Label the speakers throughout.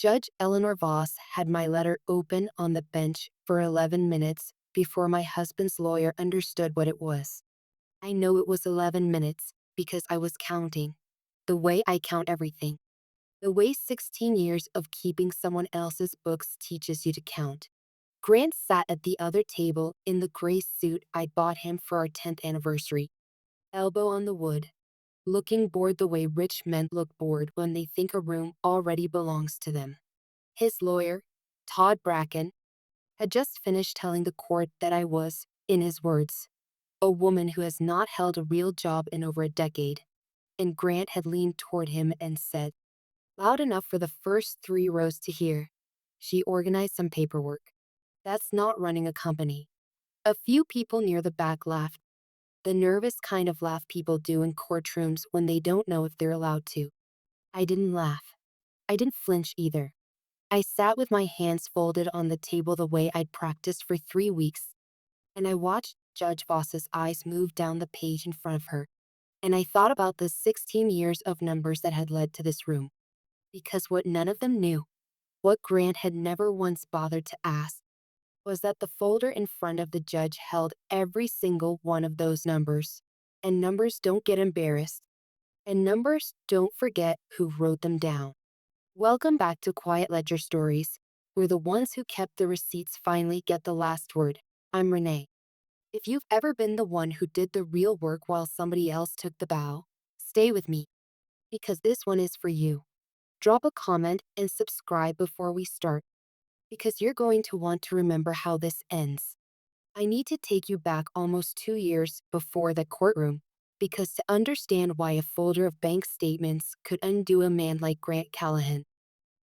Speaker 1: Judge Eleanor Voss had my letter open on the bench for 11 minutes before my husband's lawyer understood what it was. I know it was 11 minutes because I was counting. The way I count everything. The way 16 years of keeping someone else's books teaches you to count. Grant sat at the other table in the gray suit I'd bought him for our 10th anniversary, elbow on the wood, looking bored the way rich men look bored when they think a room already belongs to them. His lawyer, Todd Bracken, had just finished telling the court that I was, in his words, a woman who has not held a real job in over a decade, and Grant had leaned toward him and said, loud enough for the first 3 rows to hear, she organized some paperwork. That's not running a company. A few people near the back laughed, the nervous kind of laugh people do in courtrooms when they don't know if they're allowed to. I didn't laugh. I didn't flinch either. I sat with my hands folded on the table the way I'd practiced for 3 weeks, and I watched Judge Voss's eyes move down the page in front of her, and I thought about the 16 years of numbers that had led to this room. Because what none of them knew, what Grant had never once bothered to ask, was that the folder in front of the judge held every single one of those numbers. And numbers don't get embarrassed. And numbers don't forget who wrote them down. Welcome back to Quiet Ledger Stories, where the ones who kept the receipts finally get the last word. I'm Renee. If you've ever been the one who did the real work while somebody else took the bow, stay with me, because this one is for you. Drop a comment and subscribe before we start, because you're going to want to remember how this ends. I need to take you back almost 2 years before the courtroom, because to understand why a folder of bank statements could undo a man like Grant Callahan,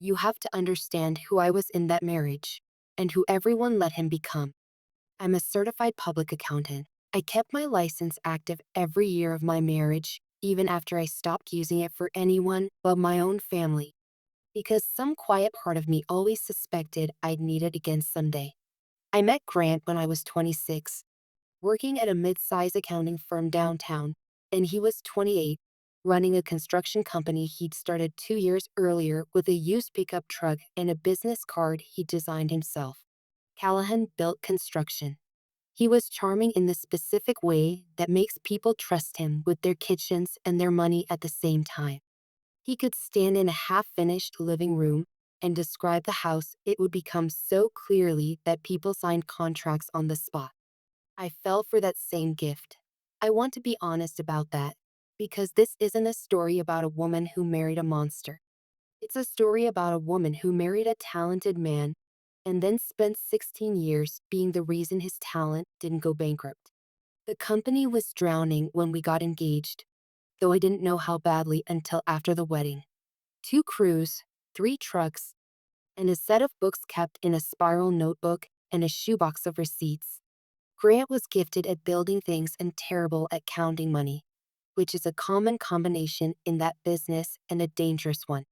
Speaker 1: you have to understand who I was in that marriage, and who everyone let him become. I'm a certified public accountant. I kept my license active every year of my marriage, even after I stopped using it for anyone but my own family, because some quiet part of me always suspected I'd need it again someday. I met Grant when I was 26, working at a mid-size accounting firm downtown, and he was 28, running a construction company he'd started 2 years earlier with a used pickup truck and a business card he designed himself. Callahan built construction. He was charming in the specific way that makes people trust him with their kitchens and their money at the same time. He could stand in a half-finished living room and describe the house it would become so clearly that people signed contracts on the spot. I fell for that same gift. I want to be honest about that, because this isn't a story about a woman who married a monster. It's a story about a woman who married a talented man and then spent 16 years being the reason his talent didn't go bankrupt. The company was drowning when we got engaged, though I didn't know how badly until after the wedding. 2 crews, 3 trucks, and a set of books kept in a spiral notebook and a shoebox of receipts. Grant was gifted at building things and terrible at counting money, which is a common combination in that business and a dangerous one.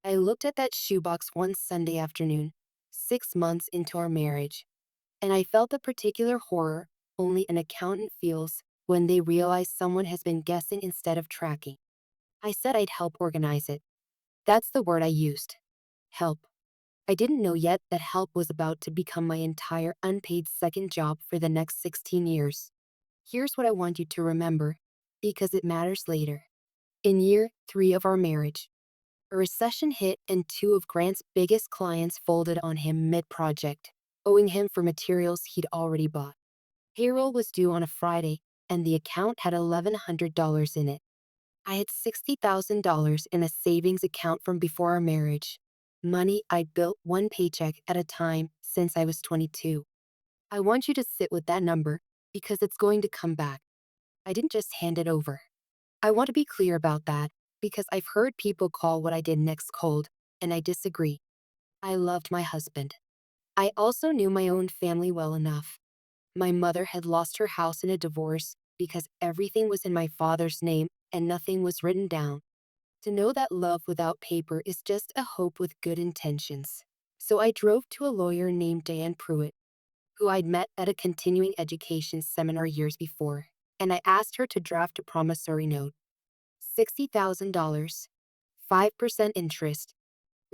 Speaker 1: I looked at that shoebox one Sunday afternoon, 6 months into our marriage, and I felt the particular horror only an accountant feels when they realize someone has been guessing instead of tracking. I said I'd help organize it. That's the word I used. Help. I didn't know yet that help was about to become my entire unpaid second job for the next 16 years. Here's what I want you to remember, because it matters later. In year 3 of our marriage, a recession hit and 2 of Grant's biggest clients folded on him mid-project, owing him for materials he'd already bought. Payroll was due on a Friday, and the account had $1,100 in it. I had $60,000 in a savings account from before our marriage, money I'd built one paycheck at a time since I was 22. I want you to sit with that number, because it's going to come back. I didn't just hand it over. I want to be clear about that, because I've heard people call what I did next cold, and I disagree. I loved my husband. I also knew my own family well enough. My mother had lost her house in a divorce because everything was in my father's name and nothing was written down. To know that love without paper is just a hope with good intentions. So I drove to a lawyer named Diane Pruitt, who I'd met at a continuing education seminar years before, and I asked her to draft a promissory note. $60,000, 5% interest,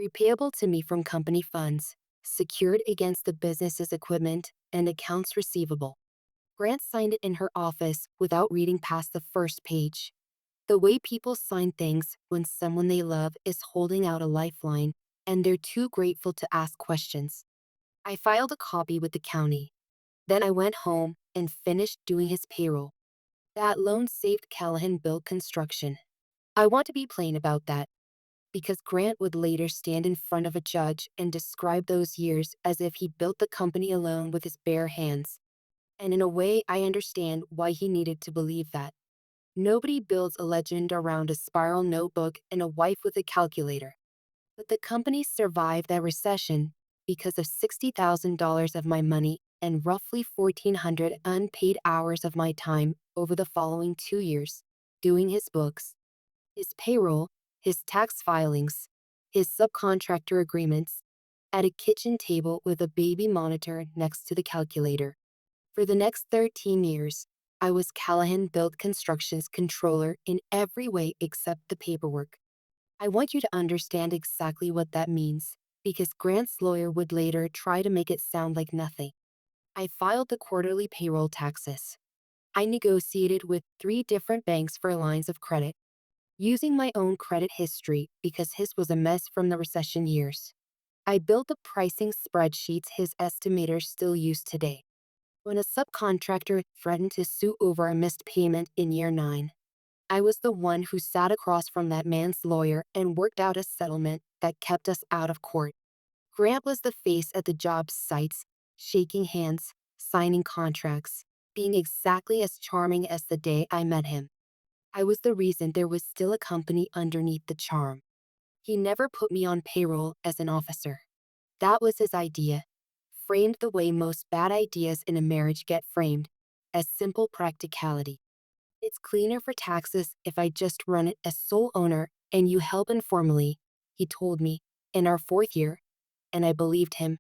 Speaker 1: repayable to me from company funds, secured against the business's equipment and accounts receivable. Grant signed it in her office without reading past the first page. The way people sign things when someone they love is holding out a lifeline and they're too grateful to ask questions. I filed a copy with the county. Then I went home and finished doing his payroll. That loan saved Callahan Build Construction. I want to be plain about that, because Grant would later stand in front of a judge and describe those years as if he built the company alone with his bare hands. And in a way, I understand why he needed to believe that. Nobody builds a legend around a spiral notebook and a wife with a calculator. But the company survived that recession because of $60,000 of my money and roughly 1,400 unpaid hours of my time over the following 2 years, doing his books, his payroll, his tax filings, his subcontractor agreements, at a kitchen table with a baby monitor next to the calculator. For the next 13 years, I was Callahan Build Construction's controller in every way except the paperwork. I want you to understand exactly what that means, because Grant's lawyer would later try to make it sound like nothing. I filed the quarterly payroll taxes. I negotiated with 3 different banks for lines of credit, using my own credit history because his was a mess from the recession years. I built the pricing spreadsheets his estimators still use today. When a subcontractor threatened to sue over a missed payment in year 9, I was the one who sat across from that man's lawyer and worked out a settlement that kept us out of court. Grant was the face at the job sites, shaking hands, signing contracts, being exactly as charming as the day I met him. I was the reason there was still a company underneath the charm. He never put me on payroll as an officer. That was his idea, framed the way most bad ideas in a marriage get framed, as simple practicality. It's cleaner for taxes if I just run it as sole owner and you help informally, he told me, in our 4th year, and I believed him,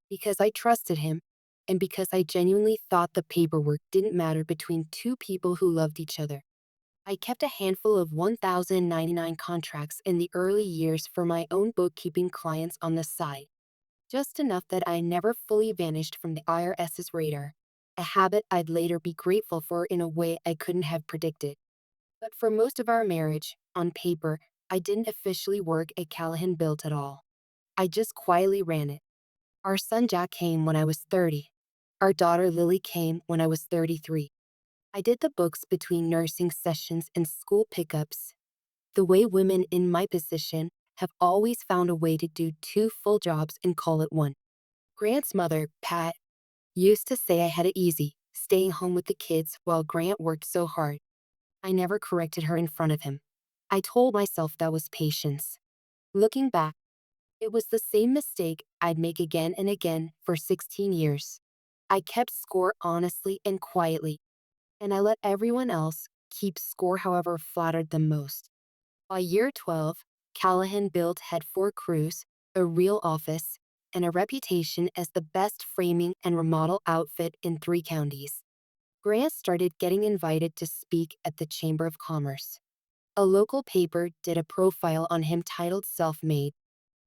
Speaker 1: because I trusted him, and because I genuinely thought the paperwork didn't matter between 2 people who loved each other. I kept a handful of 1,099 contracts in the early years for my own bookkeeping clients on the side, just enough that I never fully vanished from the IRS's radar, a habit I'd later be grateful for in a way I couldn't have predicted. But for most of our marriage, on paper, I didn't officially work at Callahan Built at all. I just quietly ran it. Our son Jack came when I was 30. Our daughter Lily came when I was 33. I did the books between nursing sessions and school pickups, the way women in my position have always found a way to do 2 full jobs and call it one. Grant's mother, Pat, used to say I had it easy, staying home with the kids while Grant worked so hard. I never corrected her in front of him. I told myself that was patience. Looking back, it was the same mistake I'd make again and again for 16 years. I kept score honestly and quietly, and I let everyone else keep score however flattered them most. By year 12, Callahan Built had 4 crews, a real office, and a reputation as the best framing and remodel outfit in 3 counties. Grant started getting invited to speak at the Chamber of Commerce. A local paper did a profile on him titled Self-Made,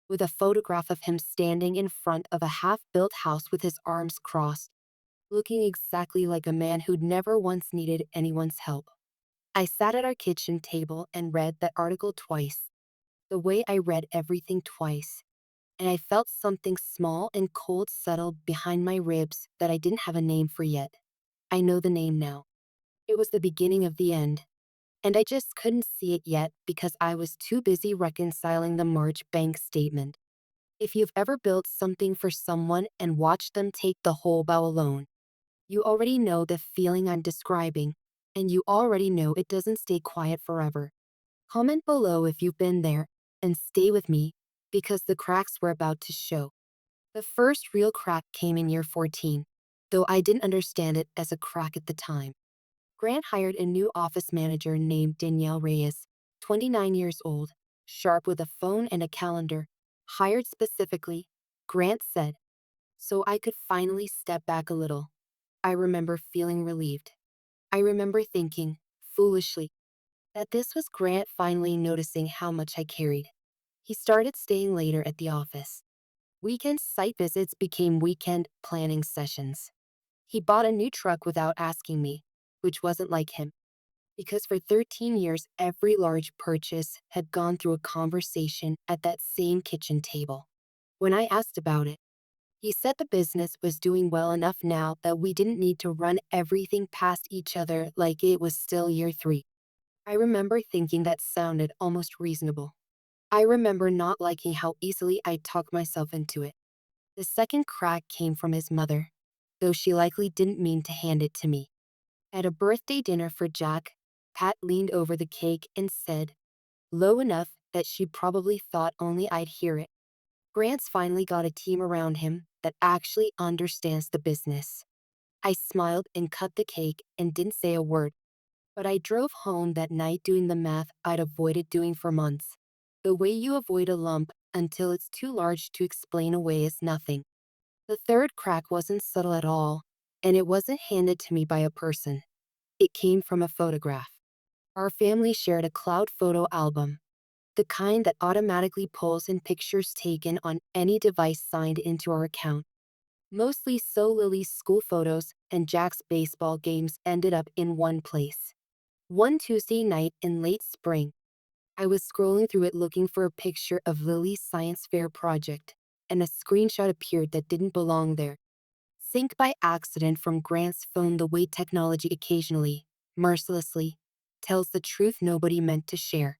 Speaker 1: with a photograph of him standing in front of a half-built house with his arms crossed, looking exactly like a man who'd never once needed anyone's help. I sat at our kitchen table and read that article twice, the way I read everything twice, and I felt something small and cold settle behind my ribs that I didn't have a name for yet. I know the name now. It was the beginning of the end, and I just couldn't see it yet because I was too busy reconciling the March bank statement. If you've ever built something for someone and watched them take the whole bow alone, you already know the feeling I'm describing, and you already know it doesn't stay quiet forever. Comment below if you've been there, and stay with me, because the cracks were about to show. The first real crack came in year 14, though I didn't understand it as a crack at the time. Grant hired a new office manager named Danielle Reyes, 29 years old, sharp with a phone and a calendar, hired specifically, Grant said, so I could finally step back a little. I remember feeling relieved. I remember thinking, foolishly, that this was Grant finally noticing how much I carried. He started staying later at the office. Weekend site visits became weekend planning sessions. He bought a new truck without asking me, which wasn't like him, because for 13 years, every large purchase had gone through a conversation at that same kitchen table. When I asked about it, he said the business was doing well enough now that we didn't need to run everything past each other like it was still year three. I remember thinking that sounded almost reasonable. I remember not liking how easily I talked myself into it. The second crack came from his mother, though she likely didn't mean to hand it to me. At a birthday dinner for Jack, Pat leaned over the cake and said, low enough that she probably thought only I'd hear it, Grant's finally got a team around him that actually understands the business. I smiled and cut the cake and didn't say a word, but I drove home that night doing the math I'd avoided doing for months. The way you avoid a lump until it's too large to explain away is nothing. The third crack wasn't subtle at all, and it wasn't handed to me by a person. It came from a photograph. Our family shared a cloud photo album, the kind that automatically pulls in pictures taken on any device signed into our account. Mostly so Lily's school photos and Jack's baseball games ended up in one place. One Tuesday night in late spring, I was scrolling through it looking for a picture of Lily's science fair project, and a screenshot appeared that didn't belong there. Synced by accident from Grant's phone the way technology occasionally, mercilessly, tells the truth nobody meant to share.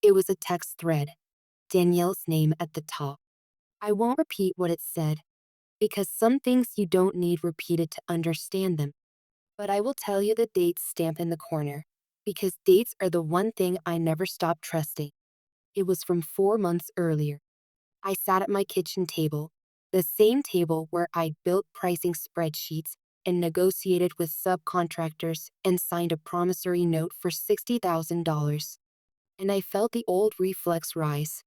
Speaker 1: It was a text thread, Danielle's name at the top. I won't repeat what it said, because some things you don't need repeated to understand them. But I will tell you the date stamp in the corner, because dates are the one thing I never stopped trusting. It was from 4 months earlier. I sat at my kitchen table, the same table where I'd built pricing spreadsheets and negotiated with subcontractors and signed a promissory note for $60,000. And I felt the old reflex rise,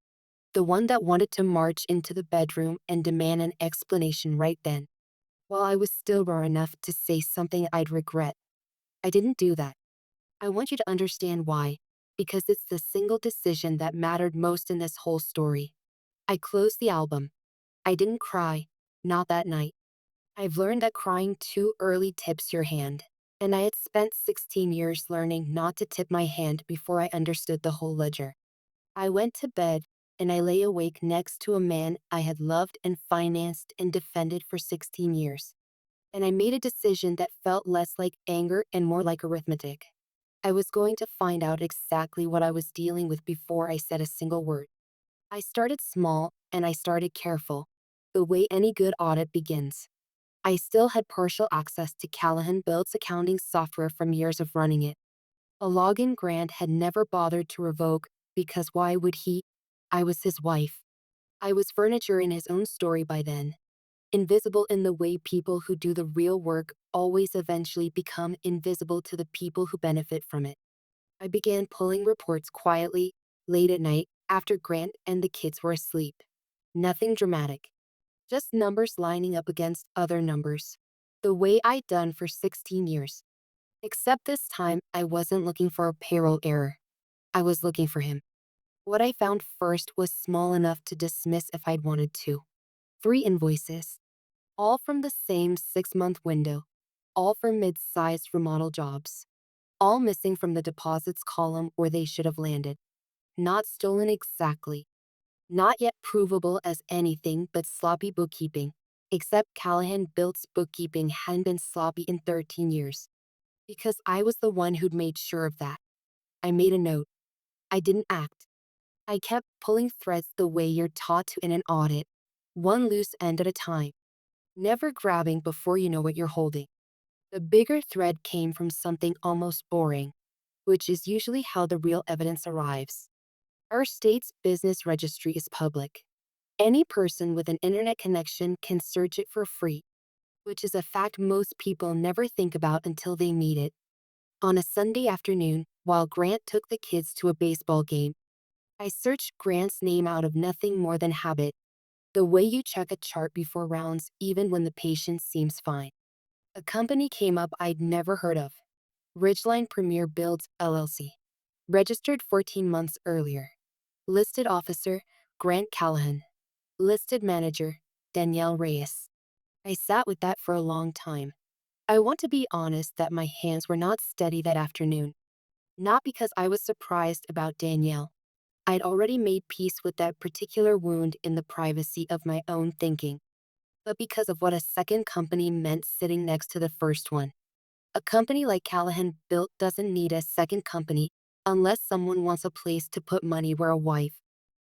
Speaker 1: the one that wanted to march into the bedroom and demand an explanation right then. While I was still raw enough to say something I'd regret, I didn't do that. I want you to understand why, because it's the single decision that mattered most in this whole story. I closed the album. I didn't cry, not that night. I've learned that crying too early tips your hand, and I had spent 16 years learning not to tip my hand before I understood the whole ledger. I went to bed, and I lay awake next to a man I had loved and financed and defended for 16 years. And I made a decision that felt less like anger and more like arithmetic. I was going to find out exactly what I was dealing with before I said a single word. I started small, and I started careful, the way any good audit begins. I still had partial access to Callahan Build's accounting software from years of running it. A login Grant had never bothered to revoke, because why would he? I was his wife. I was furniture in his own story by then. Invisible in the way people who do the real work always eventually become invisible to the people who benefit from it. I began pulling reports quietly, late at night, after Grant and the kids were asleep. Nothing dramatic. Just numbers lining up against other numbers. The way I'd done for 16 years. Except this time, I wasn't looking for a payroll error. I was looking for him. What I found first was small enough to dismiss if I'd wanted to. 3 invoices, all from the same 6-month window, all for mid-sized remodel jobs, all missing from the deposits column where they should have landed. Not stolen exactly, not yet provable as anything but sloppy bookkeeping, except Callahan Built's bookkeeping hadn't been sloppy in 13 years. Because I was the one who'd made sure of that. I made a note. I didn't act. I kept pulling threads the way you're taught to in an audit, one loose end at a time, never grabbing before you know what you're holding. The bigger thread came from something almost boring, which is usually how the real evidence arrives. Our state's business registry is public. Any person with an internet connection can search it for free, which is a fact most people never think about until they need it. On a Sunday afternoon, while Grant took the kids to a baseball game, I searched Grant's name out of nothing more than habit, the way you check a chart before rounds even when the patient seems fine. A company came up I'd never heard of. Ridgeline Premier Builds LLC. Registered 14 months earlier. Listed officer, Grant Callahan. Listed manager, Danielle Reyes. I sat with that for a long time. I want to be honest that my hands were not steady that afternoon. Not because I was surprised about Danielle. I'd already made peace with that particular wound in the privacy of my own thinking, but because of what a second company meant sitting next to the first one. A company like Callahan Built doesn't need a second company unless someone wants a place to put money where a wife,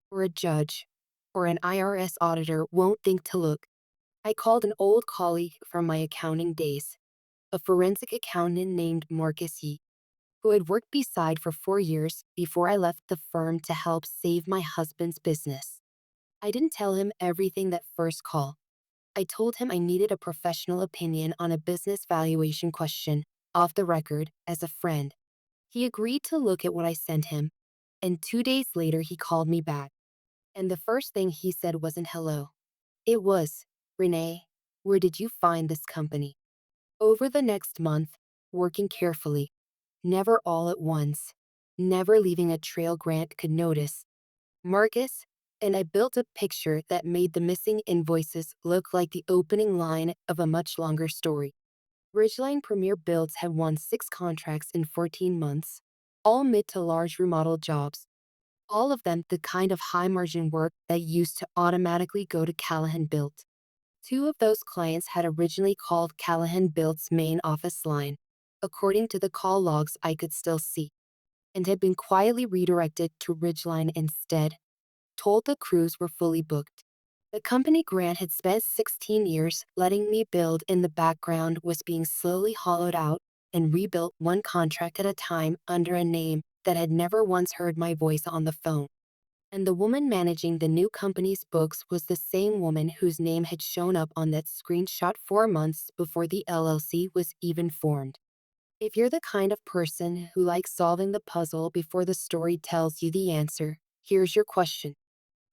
Speaker 1: or a judge, or an IRS auditor won't think to look. I called an old colleague from my accounting days, a forensic accountant named Marcus Yee, who had worked beside for 4 years before I left the firm to help save my husband's business. I didn't tell him everything that first call. I told him I needed a professional opinion on a business valuation question, off the record, as a friend. He agreed to look at what I sent him, and 2 days later he called me back. And the first thing he said wasn't hello. It was, Renee, where did you find this company? Over the next month, working carefully, never all at once, never leaving a trail Grant could notice, Marcus and I built a picture that made the missing invoices look like the opening line of a much longer story. Ridgeline Premier Builds had won 6 contracts in 14 months, all mid to large remodel jobs, all of them the kind of high margin work that used to automatically go to Callahan Built. 2 of those clients had originally called Callahan Built's main office line, according to the call logs I could still see, and had been quietly redirected to Ridgeline instead, told the crews were fully booked. The company Grant had spent 16 years letting me build in the background was being slowly hollowed out and rebuilt one contract at a time under a name that had never once heard my voice on the phone. And the woman managing the new company's books was the same woman whose name had shown up on that screenshot 4 months before the LLC was even formed. If you're the kind of person who likes solving the puzzle before the story tells you the answer, here's your question.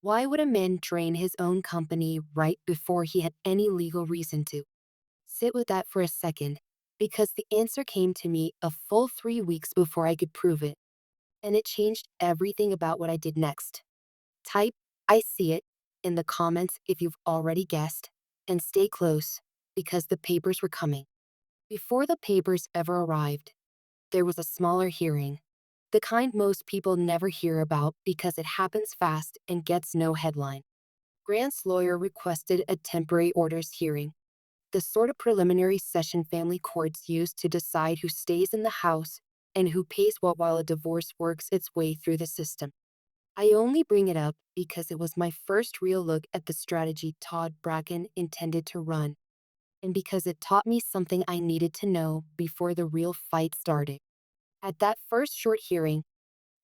Speaker 1: Why would a man drain his own company right before he had any legal reason to? Sit with that for a second, because the answer came to me a full 3 weeks before I could prove it, and it changed everything about what I did next. Type, I see it, in the comments if you've already guessed, and stay close, because the papers were coming. Before the papers ever arrived, there was a smaller hearing, the kind most people never hear about because it happens fast and gets no headline. Grant's lawyer requested a temporary orders hearing, the sort of preliminary session family courts use to decide who stays in the house and who pays what while a divorce works its way through the system. I only bring it up because it was my first real look at the strategy Todd Bracken intended to run, and because it taught me something I needed to know before the real fight started. At that first short hearing,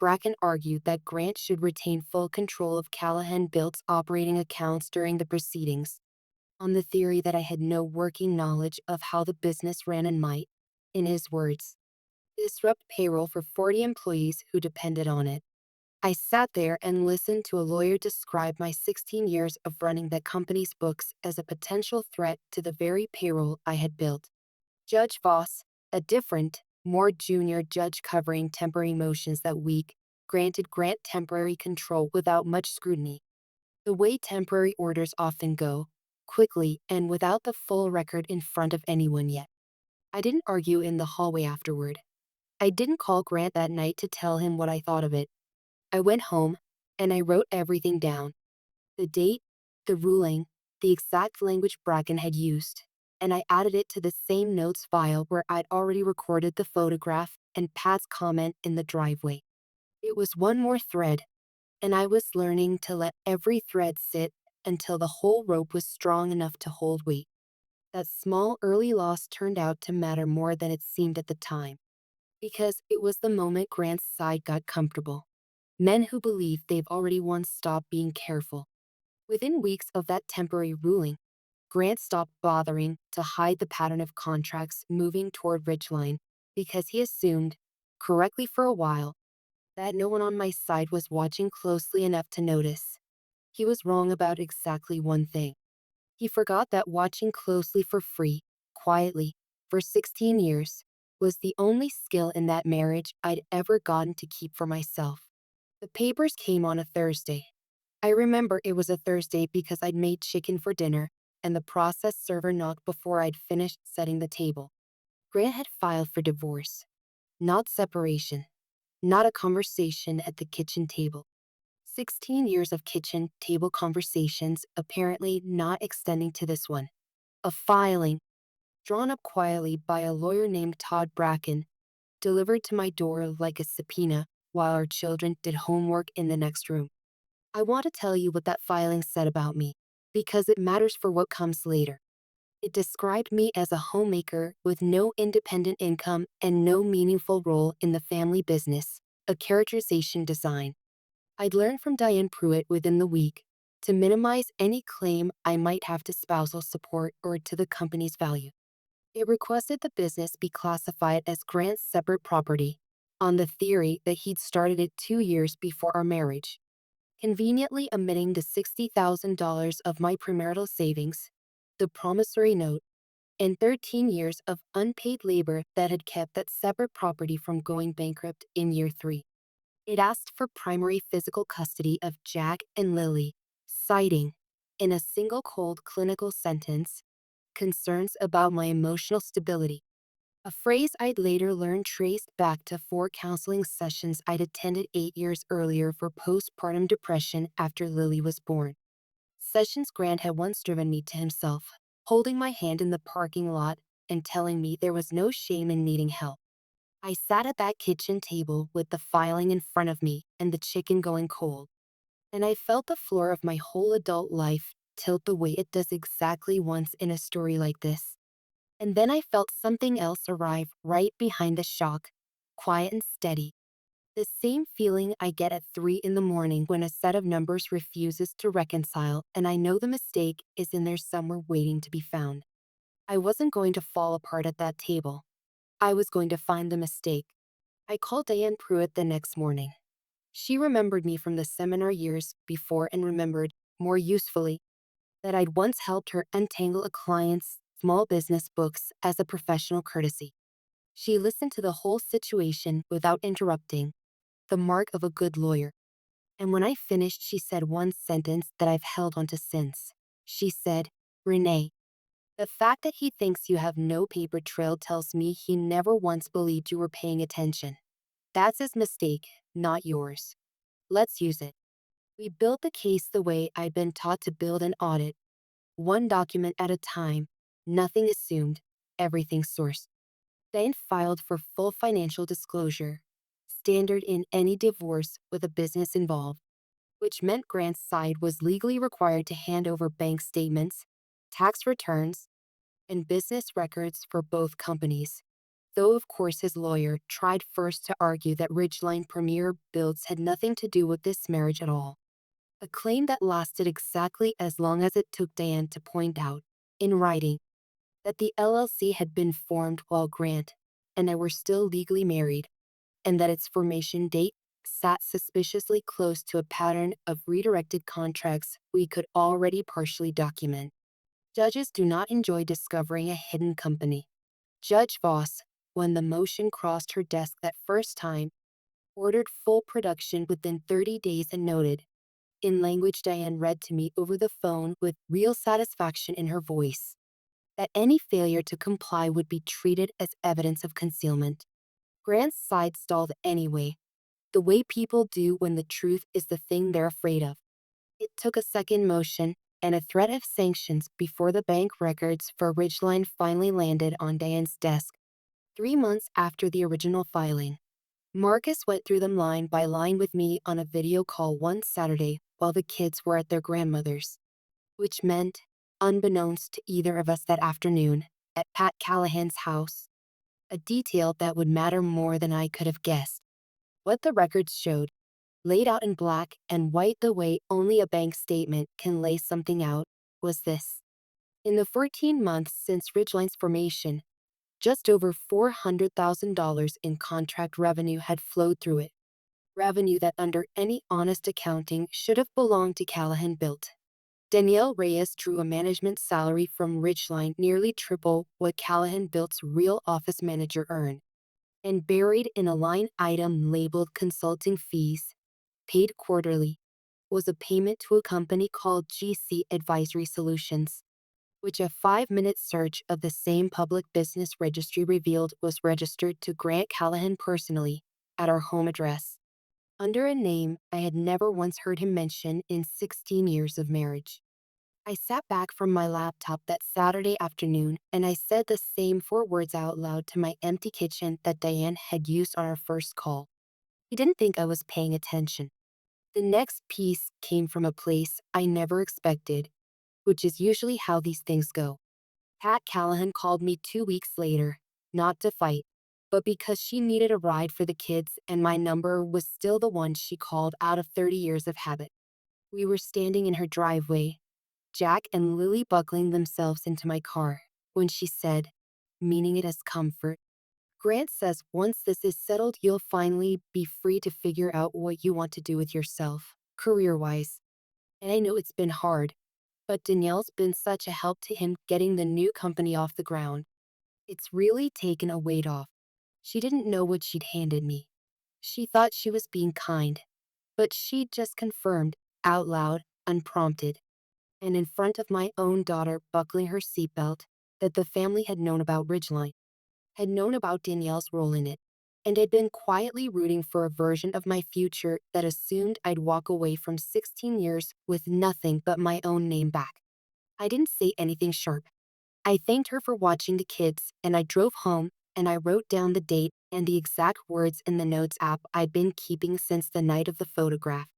Speaker 1: Bracken argued that Grant should retain full control of Callahan Built's operating accounts during the proceedings, on the theory that I had no working knowledge of how the business ran and might, in his words, disrupt payroll for 40 employees who depended on it. I sat there and listened to a lawyer describe my 16 years of running that company's books as a potential threat to the very payroll I had built. Judge Voss, a different, more junior judge covering temporary motions that week, granted Grant temporary control without much scrutiny. The way temporary orders often go, quickly and without the full record in front of anyone yet. I didn't argue in the hallway afterward. I didn't call Grant that night to tell him what I thought of it. I went home, and I wrote everything down. The date, the ruling, the exact language Bracken had used, and I added it to the same notes file where I'd already recorded the photograph and Pat's comment in the driveway. It was one more thread, and I was learning to let every thread sit until the whole rope was strong enough to hold weight. That small early loss turned out to matter more than it seemed at the time, because it was the moment Grant's side got comfortable. Men who believe they've already won stop being careful. Within weeks of that temporary ruling, Grant stopped bothering to hide the pattern of contracts moving toward Ridgeline because he assumed, correctly for a while, that no one on my side was watching closely enough to notice. He was wrong about exactly one thing. He forgot that watching closely for free, quietly, for 16 years, was the only skill in that marriage I'd ever gotten to keep for myself. The papers came on a Thursday. I remember it was a Thursday because I'd made chicken for dinner, and the process server knocked before I'd finished setting the table. Grant had filed for divorce, not separation, not a conversation at the kitchen table. 16 years of kitchen table conversations apparently not extending to this one. A filing, drawn up quietly by a lawyer named Todd Bracken, delivered to my door like a subpoena while our children did homework in the next room. I want to tell you what that filing said about me, because it matters for what comes later. It described me as a homemaker with no independent income and no meaningful role in the family business, a characterization design. I'd learned from Diane Pruitt within the week to minimize any claim I might have to spousal support or to the company's value. It requested the business be classified as Grant's separate property, on the theory that he'd started it 2 years before our marriage, conveniently omitting the $60,000 of my premarital savings, the promissory note, and 13 years of unpaid labor that had kept that separate property from going bankrupt in year 3. It asked for primary physical custody of Jack and Lily, citing, in a single cold clinical sentence, concerns about my emotional stability. A phrase I'd later learned traced back to 4 counseling sessions I'd attended 8 years earlier for postpartum depression after Lily was born. Sessions Grant had once driven me to himself, holding my hand in the parking lot and telling me there was no shame in needing help. I sat at that kitchen table with the filing in front of me and the chicken going cold, and I felt the floor of my whole adult life tilt the way it does exactly once in a story like this. And then I felt something else arrive right behind the shock, quiet and steady. The same feeling I get at 3 in the morning when a set of numbers refuses to reconcile and I know the mistake is in there somewhere waiting to be found. I wasn't going to fall apart at that table. I was going to find the mistake. I called Diane Pruitt the next morning. She remembered me from the seminar years before and remembered, more usefully, that I'd once helped her untangle a client's small business books as a professional courtesy. She listened to the whole situation without interrupting, the mark of a good lawyer. And when I finished, she said one sentence that I've held onto since. She said, "Renee, the fact that he thinks you have no paper trail tells me he never once believed you were paying attention. That's his mistake, not yours. Let's use it." We built the case the way I'd been taught to build an audit, one document at a time, nothing assumed, everything sourced. Then filed for full financial disclosure, standard in any divorce with a business involved, which meant Grant's side was legally required to hand over bank statements, tax returns, and business records for both companies. Though of course his lawyer tried first to argue that Ridgeline Premier Builds had nothing to do with this marriage at all. A claim that lasted exactly as long as it took Diane to point out, in writing, that the LLC had been formed while Grant and I were still legally married, and that its formation date sat suspiciously close to a pattern of redirected contracts we could already partially document. Judges do not enjoy discovering a hidden company. Judge Voss, when the motion crossed her desk that first time, ordered full production within 30 days and noted, in language Diane read to me over the phone with real satisfaction in her voice, that any failure to comply would be treated as evidence of concealment. Grant's side stalled anyway, the way people do when the truth is the thing they're afraid of. It took a second motion and a threat of sanctions before the bank records for Ridgeline finally landed on Diane's desk, 3 months after the original filing. Marcus went through them line by line with me on a video call one Saturday while the kids were at their grandmother's, which meant, unbeknownst to either of us that afternoon, at Pat Callahan's house, a detail that would matter more than I could have guessed. What the records showed, laid out in black and white the way only a bank statement can lay something out, was this. In the 14 months since Ridgeline's formation, just over $400,000 in contract revenue had flowed through it. Revenue that under any honest accounting should have belonged to Callahan Built. Danielle Reyes drew a management salary from Ridgeline nearly triple what Callahan Built's real office manager earned. And buried in a line item labeled consulting fees, paid quarterly, was a payment to a company called GC Advisory Solutions, which a 5-minute search of the same public business registry revealed was registered to Grant Callahan personally at our home address, under a name I had never once heard him mention in 16 years of marriage. I sat back from my laptop that Saturday afternoon and I said the same 4 words out loud to my empty kitchen that Diane had used on our first call. He didn't think I was paying attention. The next piece came from a place I never expected, which is usually how these things go. Pat Callahan called me 2 weeks later, not to fight, but because she needed a ride for the kids and my number was still the one she called out of 30 years of habit. We were standing in her driveway, Jack and Lily buckling themselves into my car, when she said, meaning it as comfort, "Grant says once this is settled, you'll finally be free to figure out what you want to do with yourself, career-wise. And I know it's been hard, but Danielle's been such a help to him getting the new company off the ground. It's really taken a weight off." She didn't know what she'd handed me. She thought she was being kind, but she just confirmed, out loud, unprompted, and in front of my own daughter buckling her seatbelt, that the family had known about Ridgeline, had known about Danielle's role in it, and had been quietly rooting for a version of my future that assumed I'd walk away from 16 years with nothing but my own name back. I didn't say anything sharp. I thanked her for watching the kids, and I drove home, and I wrote down the date and the exact words in the notes app I'd been keeping since the night of the photograph.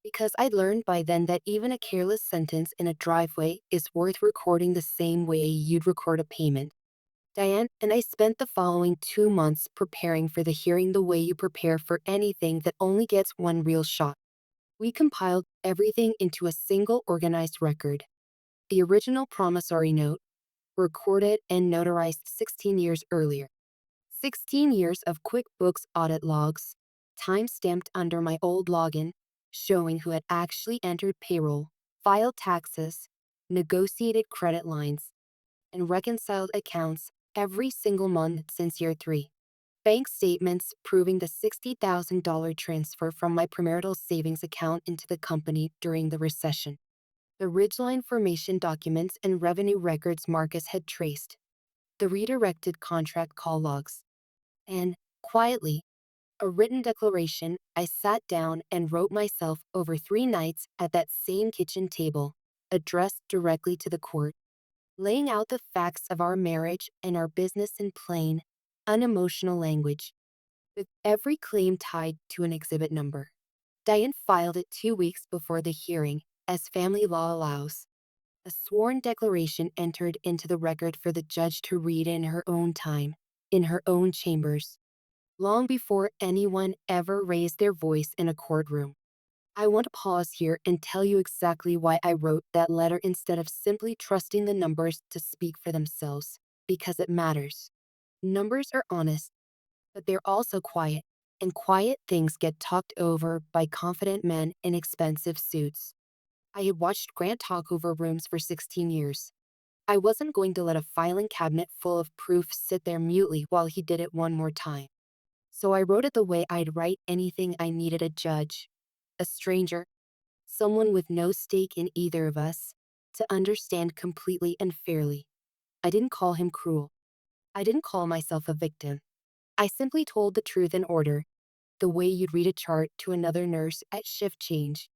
Speaker 1: Because I'd learned by then that even a careless sentence in a driveway is worth recording the same way you'd record a payment. Diane and I spent the following 2 months preparing for the hearing the way you prepare for anything that only gets one real shot. We compiled everything into a single organized record. The original promissory note, recorded and notarized 16 years earlier. 16 years of QuickBooks audit logs, time-stamped under my old login, showing who had actually entered payroll, filed taxes, negotiated credit lines, and reconciled accounts every single month since year 3. Bank statements proving the $60,000 transfer from my premarital savings account into the company during the recession. The Ridgeline formation documents and revenue records Marcus had traced. The redirected contract call logs. And, quietly, a written declaration I sat down and wrote myself over 3 nights at that same kitchen table, addressed directly to the court, laying out the facts of our marriage and our business in plain, unemotional language, with every claim tied to an exhibit number. Diane filed it 2 weeks before the hearing, as family law allows. A sworn declaration entered into the record for the judge to read in her own time, in her own chambers, long before anyone ever raised their voice in a courtroom. I want to pause here and tell you exactly why I wrote that letter instead of simply trusting the numbers to speak for themselves, because it matters. Numbers are honest, but they're also quiet, and quiet things get talked over by confident men in expensive suits. I had watched Grant talk over rooms for 16 years. I wasn't going to let a filing cabinet full of proof sit there mutely while he did it one more time. So I wrote it the way I'd write anything I needed a judge, a stranger, someone with no stake in either of us, to understand completely and fairly. I didn't call him cruel. I didn't call myself a victim. I simply told the truth in order, the way you'd read a chart to another nurse at shift change.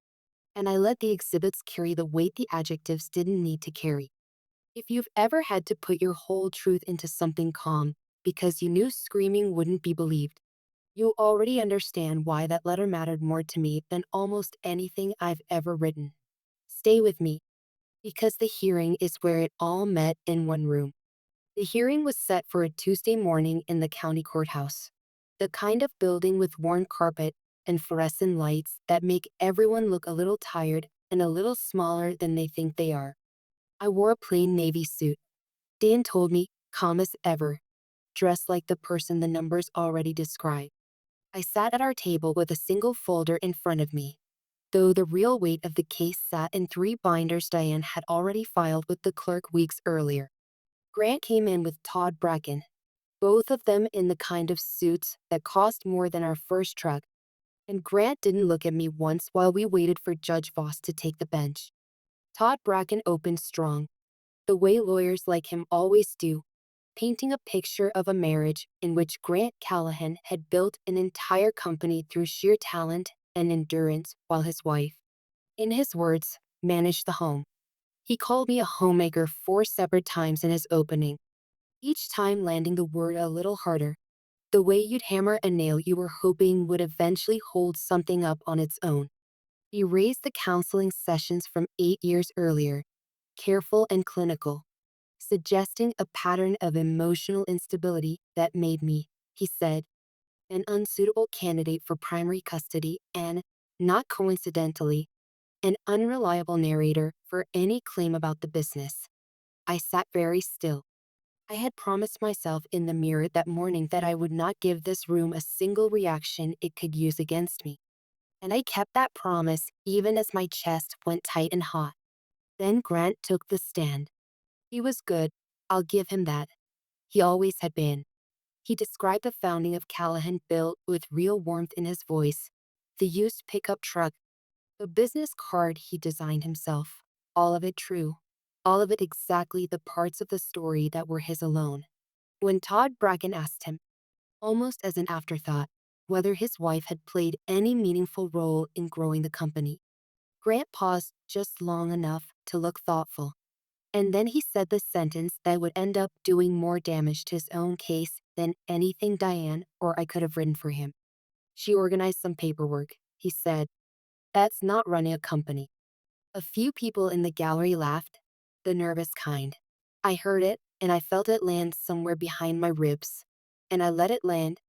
Speaker 1: And I let the exhibits carry the weight the adjectives didn't need to carry. If you've ever had to put your whole truth into something calm because you knew screaming wouldn't be believed, you'll already understand why that letter mattered more to me than almost anything I've ever written. Stay with me, because the hearing is where it all met in one room. The hearing was set for a Tuesday morning in the county courthouse, the kind of building with worn carpet and fluorescent lights that make everyone look a little tired and a little smaller than they think they are. I wore a plain navy suit. Dan told me, calm as ever, dressed like the person the numbers already described. I sat at our table with a single folder in front of me, though the real weight of the case sat in 3 binders Diane had already filed with the clerk weeks earlier. Grant came in with Todd Bracken, both of them in the kind of suits that cost more than our first truck. And Grant didn't look at me once while we waited for Judge Voss to take the bench. Todd Bracken opened strong, the way lawyers like him always do, painting a picture of a marriage in which Grant Callahan had built an entire company through sheer talent and endurance while his wife, in his words, managed the home. He called me a homemaker 4 separate times in his opening, each time landing the word a little harder, the way you'd hammer a nail you were hoping would eventually hold something up on its own. He raised the counseling sessions from 8 years earlier, careful and clinical, suggesting a pattern of emotional instability that made me, he said, an unsuitable candidate for primary custody and, not coincidentally, an unreliable narrator for any claim about the business. I sat very still. I had promised myself in the mirror that morning that I would not give this room a single reaction it could use against me. And I kept that promise even as my chest went tight and hot. Then Grant took the stand. He was good, I'll give him that. He always had been. He described the founding of Callahan Built with real warmth in his voice. The used pickup truck, the business card he designed himself. All of it true. All of it exactly the parts of the story that were his alone. When Todd Bracken asked him, almost as an afterthought, whether his wife had played any meaningful role in growing the company, Grant paused just long enough to look thoughtful. And then he said the sentence that would end up doing more damage to his own case than anything Diane or I could have written for him. She organized some paperwork, he said. That's not running a company. A few people in the gallery laughed, the nervous kind. I heard it, and I felt it land somewhere behind my ribs. And I let it land,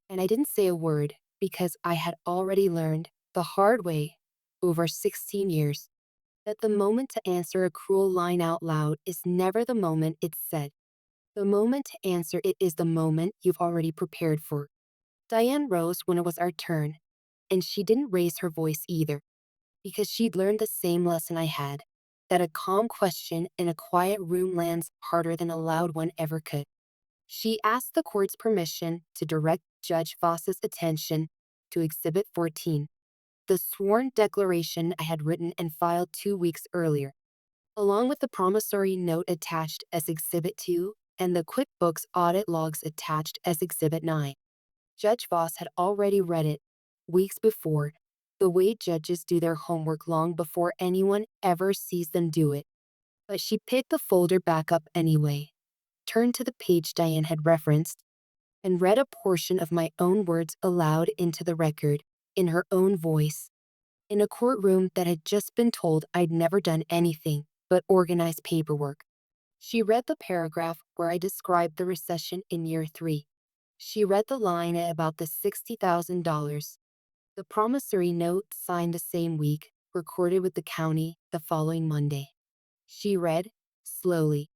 Speaker 1: and I didn't say a word because I had already learned, the hard way, over 16 years, that the moment to answer a cruel line out loud is never the moment it's said. The moment to answer it is the moment you've already prepared for. Diane rose when it was our turn, and she didn't raise her voice either, because she'd learned the same lesson I had, that a calm question in a quiet room lands harder than a loud one ever could. She asked the court's permission to direct Judge Voss's attention to Exhibit 14, the sworn declaration I had written and filed 2 weeks earlier, along with the promissory note attached as Exhibit 2 and the QuickBooks audit logs attached as Exhibit 9. Judge Voss had already read it, weeks before, the way judges do their homework long before anyone ever sees them do it. But she picked the folder back up anyway, turned to the page Diane had referenced, and read a portion of my own words aloud into the record, in her own voice, in a courtroom that had just been told I'd never done anything but organize paperwork. She read the paragraph where I described the recession in year 3. She read the line about the $60,000. The promissory note signed the same week, recorded with the county the following Monday. She read, slowly,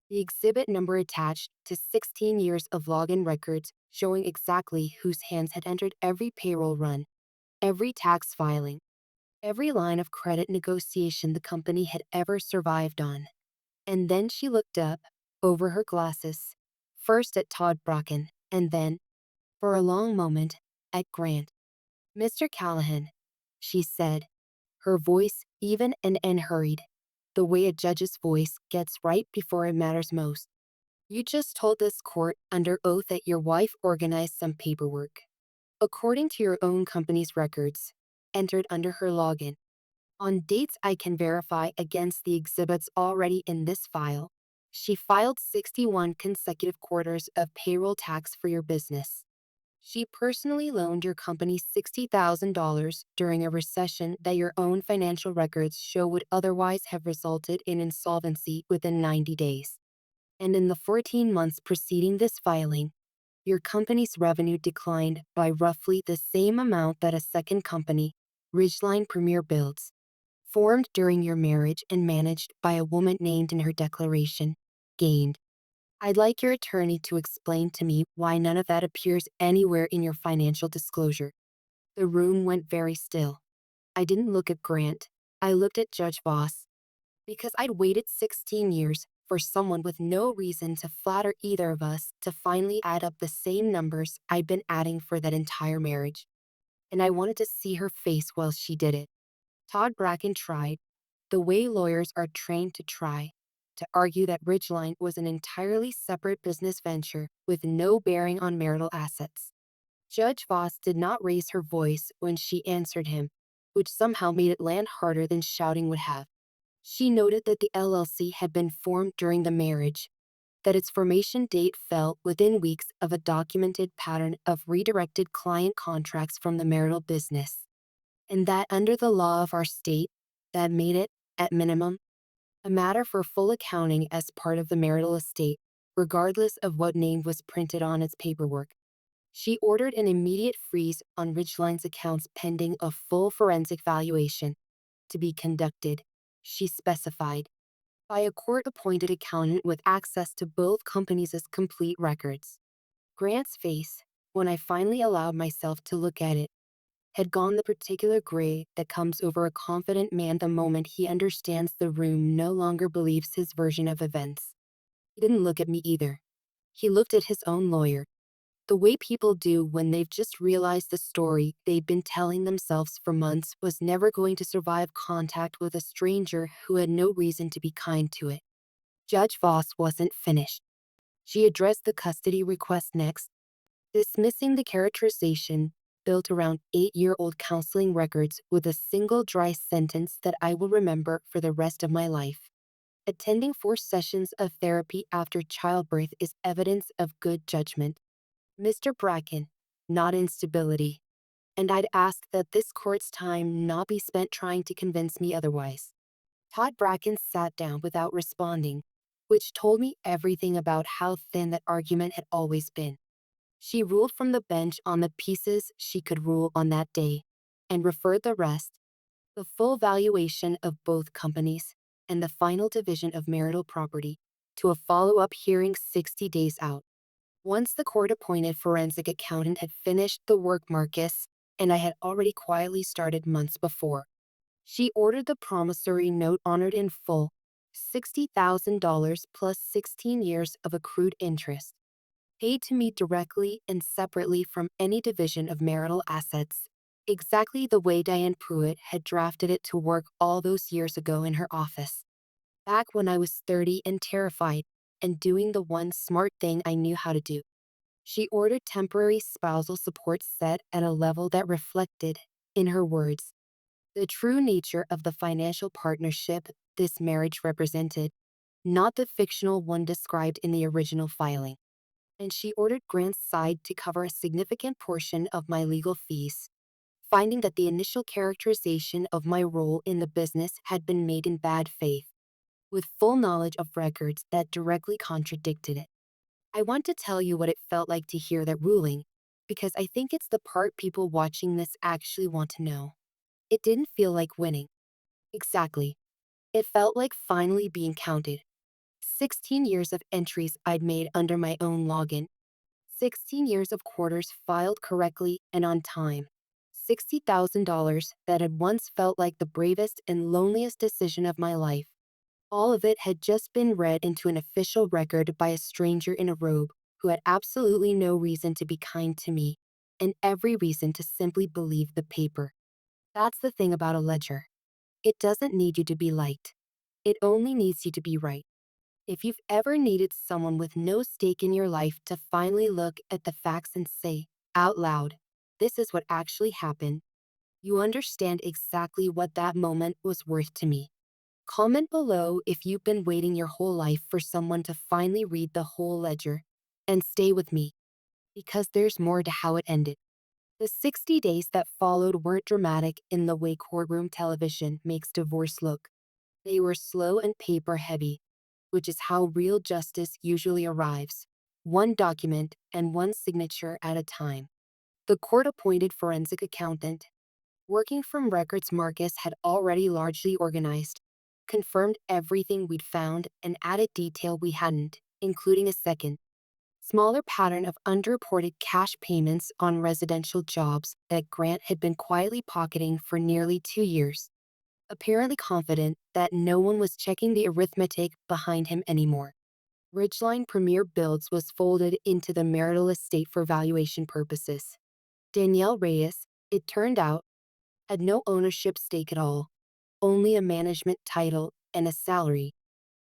Speaker 1: the exhibit number attached to 16 years of login records showing exactly whose hands had entered every payroll run, every tax filing, every line of credit negotiation the company had ever survived on. And then she looked up, over her glasses, first at Todd Bracken, and then, for a long moment, at Grant. Mr. Callahan, she said, her voice even and hurried, the way a judge's voice gets right before it matters most. You just told this court under oath that your wife organized some paperwork, according to your own company's records, entered under her login, on dates I can verify against the exhibits already in this file. She filed 61 consecutive quarters of payroll tax for your business. She personally loaned your company $60,000 during a recession that your own financial records show would otherwise have resulted in insolvency within 90 days. And in the 14 months preceding this filing, your company's revenue declined by roughly the same amount that a second company, Ridgeline Premier Builds, formed during your marriage and managed by a woman named in her declaration, gained. I'd like your attorney to explain to me why none of that appears anywhere in your financial disclosure. The room went very still. I didn't look at Grant. I looked at Judge Voss. Because I'd waited 16 years for someone with no reason to flatter either of us to finally add up the same numbers I'd been adding for that entire marriage. and I wanted to see her face while she did it. Todd Bracken tried, the way lawyers are trained to try, to argue that Ridgeline was an entirely separate business venture with no bearing on marital assets. Judge Voss did not raise her voice when she answered him, which somehow made it land harder than shouting would have. She noted that the LLC had been formed during the marriage, that its formation date fell within weeks of a documented pattern of redirected client contracts from the marital business, and that under the law of our state, that made it, at minimum, a matter for full accounting as part of the marital estate, regardless of what name was printed on its paperwork. She ordered an immediate freeze on Ridgeline's accounts pending a full forensic valuation to be conducted, she specified, by a court-appointed accountant with access to both companies' complete records. Grant's face, when I finally allowed myself to look at it, had gone the particular gray that comes over a confident man the moment he understands the room no longer believes his version of events. He didn't look at me either. He looked at his own lawyer, the way people do when they've just realized the story they'd been telling themselves for months was never going to survive contact with a stranger who had no reason to be kind to it. Judge Voss wasn't finished. She addressed the custody request next, dismissing the characterization built around 8-year-old counseling records with a single dry sentence that I will remember for the rest of my life. Attending 4 sessions of therapy after childbirth is evidence of good judgment, Mr. Bracken, not instability, and I'd ask that this court's time not be spent trying to convince me otherwise. Todd Bracken sat down without responding, which told me everything about how thin that argument had always been. She ruled from the bench on the pieces she could rule on that day, and referred the rest, the full valuation of both companies, and the final division of marital property, to a follow-up hearing 60 days out. Once the court-appointed forensic accountant had finished the work Marcus and I had already quietly started months before, she ordered the promissory note honored in full, $60,000 plus 16 years of accrued interest, paid to me directly and separately from any division of marital assets, exactly the way Diane Pruitt had drafted it to work all those years ago in her office. Back when I was 30 and terrified, and doing the one smart thing I knew how to do. She ordered temporary spousal support set at a level that reflected, in her words, the true nature of the financial partnership this marriage represented, not the fictional one described in the original filing. And she ordered Grant's side to cover a significant portion of my legal fees, finding that the initial characterization of my role in the business had been made in bad faith, with full knowledge of records that directly contradicted it. I want to tell you what it felt like to hear that ruling, because I think it's the part people watching this actually want to know. It didn't feel like winning. Exactly. It felt like finally being counted. 16 years of entries I'd made under my own login. 16 years of quarters filed correctly and on time. $60,000 that had once felt like the bravest and loneliest decision of my life. All of it had just been read into an official record by a stranger in a robe who had absolutely no reason to be kind to me, and every reason to simply believe the paper. That's the thing about a ledger. It doesn't need you to be liked. It only needs you to be right. If you've ever needed someone with no stake in your life to finally look at the facts and say, out loud, this is what actually happened, you understand exactly what that moment was worth to me. Comment below if you've been waiting your whole life for someone to finally read the whole ledger. And stay with me, because there's more to how it ended. The 60 days that followed weren't dramatic in the way courtroom television makes divorce look. They were slow and paper-heavy, which is how real justice usually arrives, one document and one signature at a time. The court-appointed forensic accountant, working from records Marcus had already largely organized, confirmed everything we'd found and added detail we hadn't, including a second, smaller pattern of underreported cash payments on residential jobs that Grant had been quietly pocketing for nearly 2 years, apparently confident that no one was checking the arithmetic behind him anymore. Ridgeline Premier Builds was folded into the marital estate for valuation purposes. Danielle Reyes, It turned out, had no ownership stake at all, only a management title and a salary,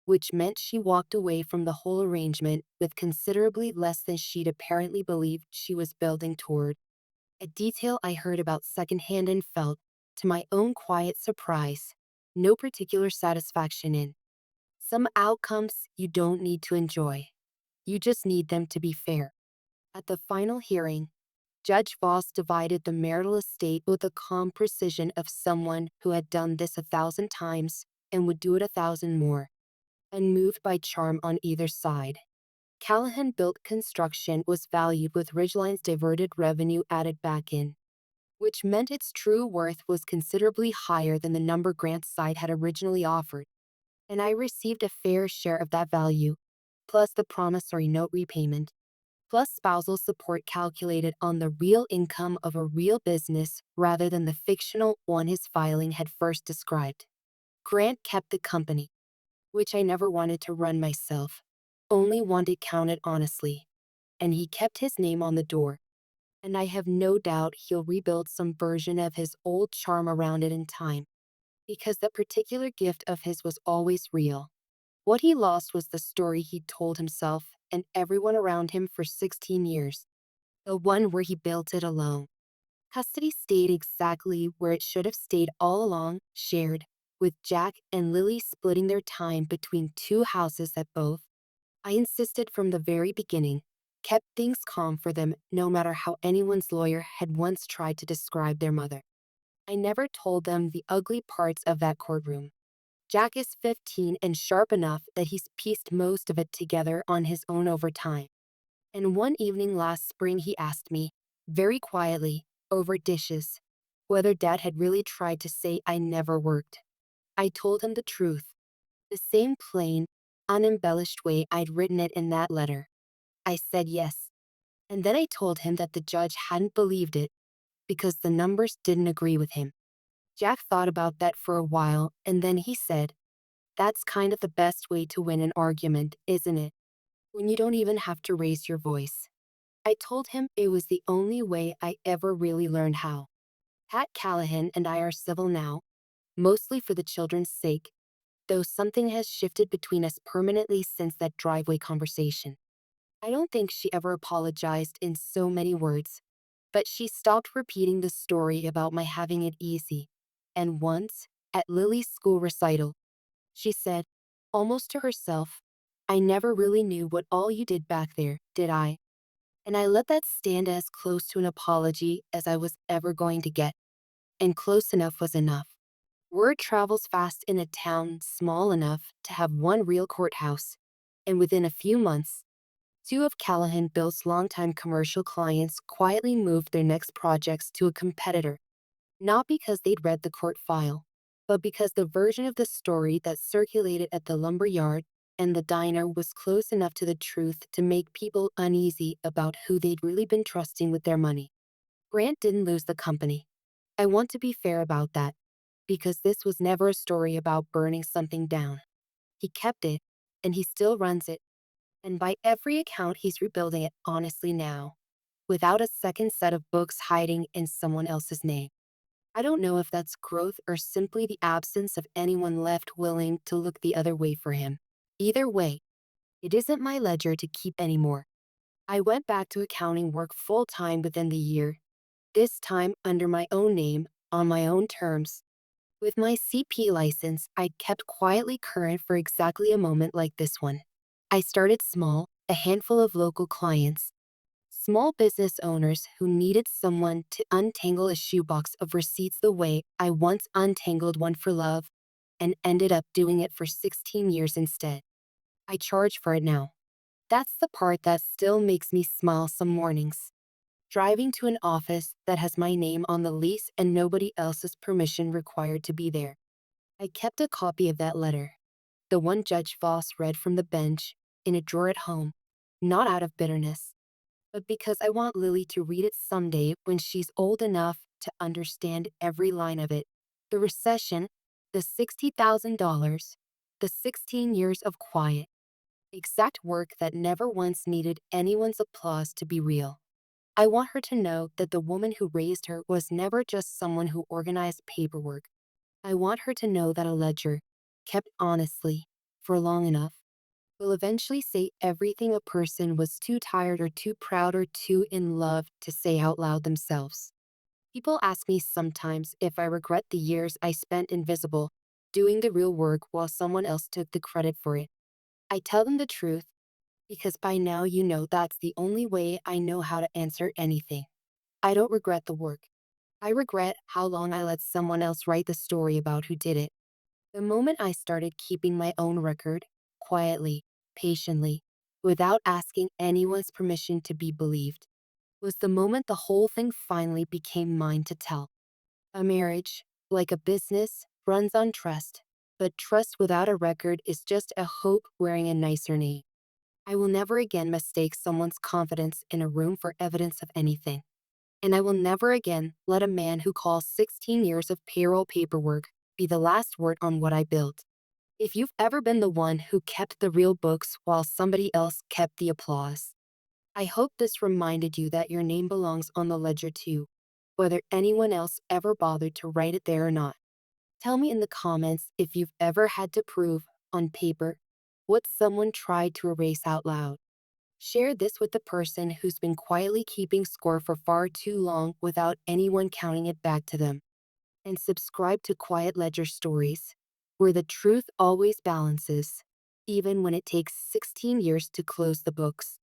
Speaker 1: which meant she walked away from the whole arrangement with considerably less than she'd apparently believed she was building toward. A detail I heard about secondhand and felt, to my own quiet surprise, no particular satisfaction in. Some outcomes you don't need to enjoy. You just need them to be fair. At the final hearing, Judge Voss divided the marital estate with the calm precision of someone who had done this 1,000 times and would do it 1,000 more, unmoved by charm on either side. Callahan Built Construction was valued with Ridgeline's diverted revenue added back in, which meant its true worth was considerably higher than the number Grant's side had originally offered, and I received a fair share of that value, plus the promissory note repayment, plus spousal support calculated on the real income of a real business rather than the fictional one his filing had first described. Grant kept the company, which I never wanted to run myself, only wanted counted honestly, and he kept his name on the door. And I have no doubt he'll rebuild some version of his old charm around it in time, because that particular gift of his was always real. What he lost was the story he'd told himself and everyone around him for 16 years, the one where he built it alone. Custody stayed exactly where it should have stayed all along, shared, with Jack and Lily splitting their time between two houses that both, I insisted from the very beginning, kept things calm for them no matter how anyone's lawyer had once tried to describe their mother. I never told them the ugly parts of that courtroom. Jack is 15 and sharp enough that he's pieced most of it together on his own over time. And one evening last spring he asked me, very quietly, over dishes, whether Dad had really tried to say I never worked. I told him the truth, the same plain, unembellished way I'd written it in that letter. I said yes. And then I told him that the judge hadn't believed it because the numbers didn't agree with him. Jack thought about that for a while and then he said, "That's kind of the best way to win an argument, isn't it? When you don't even have to raise your voice." I told him it was the only way I ever really learned how. Pat Callahan and I are civil now, mostly for the children's sake, though something has shifted between us permanently since that driveway conversation. I don't think she ever apologized in so many words, but she stopped repeating the story about my having it easy. And once, at Lily's school recital, she said, almost to herself, "I never really knew what all you did back there, did I?" And I let that stand as close to an apology as I was ever going to get. And close enough was enough. Word travels fast in a town small enough to have one real courthouse, and within a few months, two of Callahan Bill's longtime commercial clients quietly moved their next projects to a competitor, not because they'd read the court file, but because the version of the story that circulated at the lumber yard and the diner was close enough to the truth to make people uneasy about who they'd really been trusting with their money. Grant didn't lose the company. I want to be fair about that, because this was never a story about burning something down. He kept it, and he still runs it, and by every account he's rebuilding it honestly now, without a second set of books hiding in someone else's name. I don't know if that's growth or simply the absence of anyone left willing to look the other way for him. Either way, it isn't my ledger to keep anymore. I went back to accounting work full-time within the year, this time under my own name, on my own terms. With my CP license, I'd kept quietly current for exactly a moment like this one. I started small, a handful of local clients, small business owners who needed someone to untangle a shoebox of receipts the way I once untangled one for love, and ended up doing it for 16 years instead. I charge for it now. That's the part that still makes me smile some mornings. Driving to an office that has my name on the lease and nobody else's permission required to be there. I kept a copy of that letter, the one Judge Voss read from the bench, in a drawer at home, not out of bitterness, but because I want Lily to read it someday when she's old enough to understand every line of it. The recession, the $60,000, the 16 years of quiet, exact work that never once needed anyone's applause to be real. I want her to know that the woman who raised her was never just someone who organized paperwork. I want her to know that a ledger, kept honestly, for long enough, will eventually say everything a person was too tired or too proud or too in love to say out loud themselves. People ask me sometimes if I regret the years I spent invisible, doing the real work while someone else took the credit for it. I tell them the truth because by now you know that's the only way I know how to answer anything. I don't regret the work. I regret how long I let someone else write the story about who did it. The moment I started keeping my own record, quietly, patiently, without asking anyone's permission to be believed, was the moment the whole thing finally became mine to tell. A marriage, like a business, runs on trust, but trust without a record is just a hope wearing a nicer name. I will never again mistake someone's confidence in a room for evidence of anything. And I will never again let a man who calls 16 years of payroll paperwork be the last word on what I built. If you've ever been the one who kept the real books while somebody else kept the applause, I hope this reminded you that your name belongs on the ledger too, whether anyone else ever bothered to write it there or not. Tell me in the comments if you've ever had to prove, on paper, what someone tried to erase out loud. Share this with the person who's been quietly keeping score for far too long without anyone counting it back to them. And subscribe to Quiet Ledger Stories, where the truth always balances, even when it takes 16 years to close the books.